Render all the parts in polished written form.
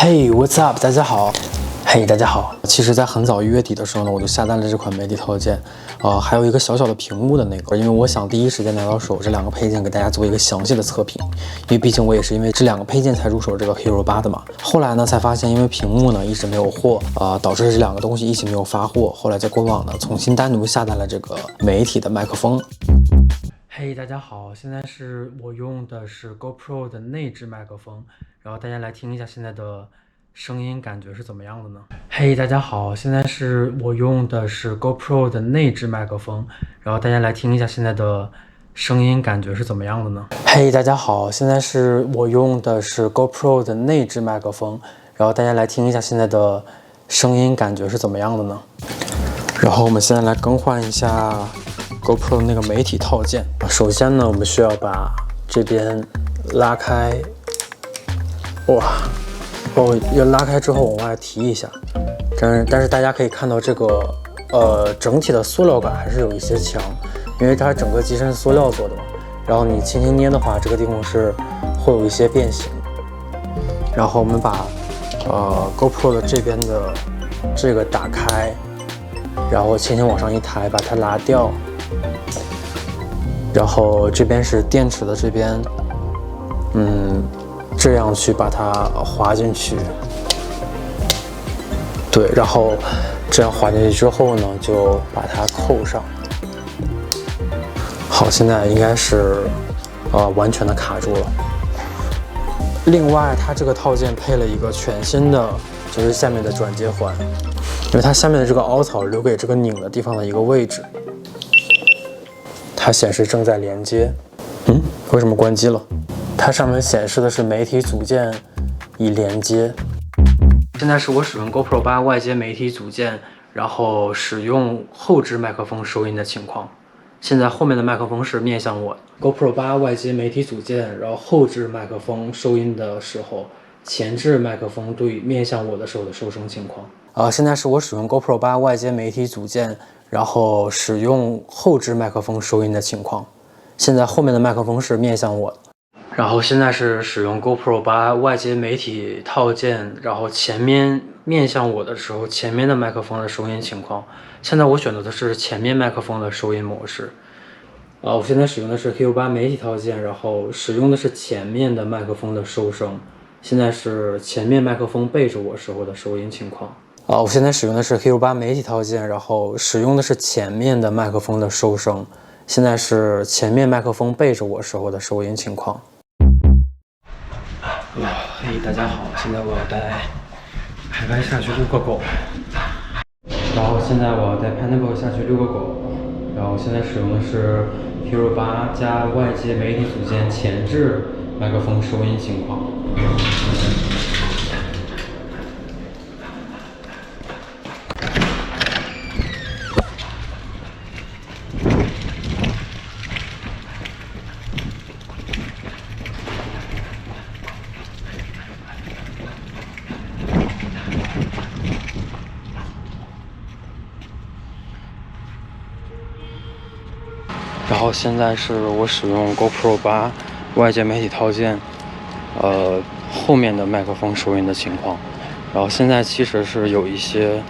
Hey, what's up？ 大家好。嘿，大家好。其实，在很早1月底的时候呢，我就下单了这款媒体套件，还有一个小小的屏幕的那个，因为我想第一时间拿到手这两个配件，给大家做一个详细的测评。因为毕竟我也是因为这两个配件才入手这个 Hero 8的嘛。后来呢，才发现因为屏幕呢一直没有货，导致这两个东西一起没有发货。后来在官网呢重新单独下单了这个媒体的麦克风。嘿，大家好，现在是我用的是 GoPro 的内置麦克风，然后大家来听一下现在的声音感觉是怎么样的呢？嘿，大家好，现在是我用的是 GoPro 的内置麦克风，然后大家来听一下现在的声音感觉是怎么样的呢？嘿，大家好，现在是我用的是 GoPro 的内置麦克风，然后大家来听一下现在的声音感觉是怎么样的呢？然后我们现在来更换一下 GoPro 的那个媒体套件。首先呢，我们需要把这边拉开，要拉开之后往外提一下。但是大家可以看到这个整体的塑料感还是有一些强，因为它整个机身是塑料做的嘛。然后你轻轻捏的话，这个地方是会有一些变形。然后我们把GoPro 的这边的这个打开，然后轻轻往上一抬，把它拿掉。然后这边是电池的这边，这样去把它滑进去。对，然后这样滑进去之后呢，就把它扣上。好，现在应该是完全的卡住了。另外，它这个套件配了一个全新的，就是下面的转接环，因为它下面的这个凹槽留给这个拧的地方的一个位置。它显示正在连接，为什么关机了？它上面显示的是媒体组件已连接。现在是我使用 GoPro 8外接媒体组件，然后使用后置麦克风收音的情况。现在后面的麦克风是面向我 ，GoPro 8外接媒体组件，然后后置麦克风收音的时候，前置麦克风对面向我的时候的收声情况。现在是我使用 GoPro 8外接媒体组件，然后使用后置麦克风收音的情况。现在后面的麦克风是面向我的。然后现在是使用 GoPro 8外接媒体套件，然后前面面向我的时候，前面的麦克风的收音情况。现在我选择的是前面麦克风的收音模式。我现在使用的是 Hero 8媒体套件，然后使用的是前面的麦克风的收声。现在是前面麦克风背着我时候的收音情况。我现在使用的是 Hero 8媒体套件，然后使用的是前面的麦克风的收声。现在是前面麦克风背着我时候的收音情况。嘿，大家好，现在我要带海外下去遛个狗，然后现在我要带 Pineapple 下去遛个狗，然后现在使用的是 Hero 8加外接媒体组件前置麦克风收音情况。然后现在是我使用 GoPro 8外接媒体套件，后面的麦克风收音的情况。然后现在其实是有一些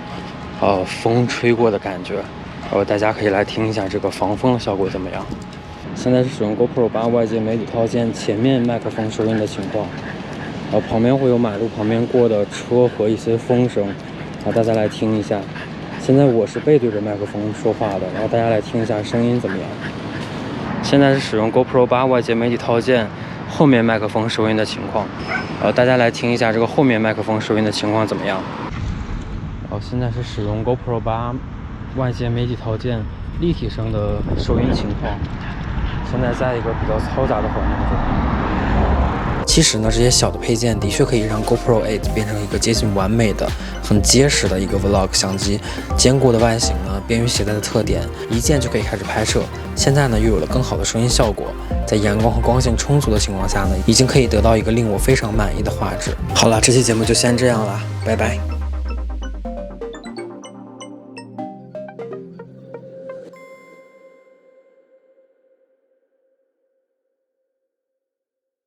风吹过的感觉，然后大家可以来听一下这个防风的效果怎么样。现在是使用 GoPro 8外接媒体套件前面麦克风收音的情况，旁边会有马路旁边过的车和一些风声，大家来听一下。现在我是背对着麦克风说话的，然后大家来听一下声音怎么样。现在是使用 GoPro 8外接媒体套件后面麦克风收音的情况，大家来听一下这个后面麦克风收音的情况怎么样。现在是使用 GoPro 8外接媒体套件立体声的收音情况。现在在一个比较嘈杂的环境中。其实呢，这些小的配件的确可以让 GoPro 8变成一个接近完美的、很结实的一个 Vlog 相机。坚固的外形呢，便于携带的特点，一键就可以开始拍摄。现在呢，又有了更好的声音效果，在阳光和光线充足的情况下呢，已经可以得到一个令我非常满意的画质。好了，这期节目就先这样了，拜拜。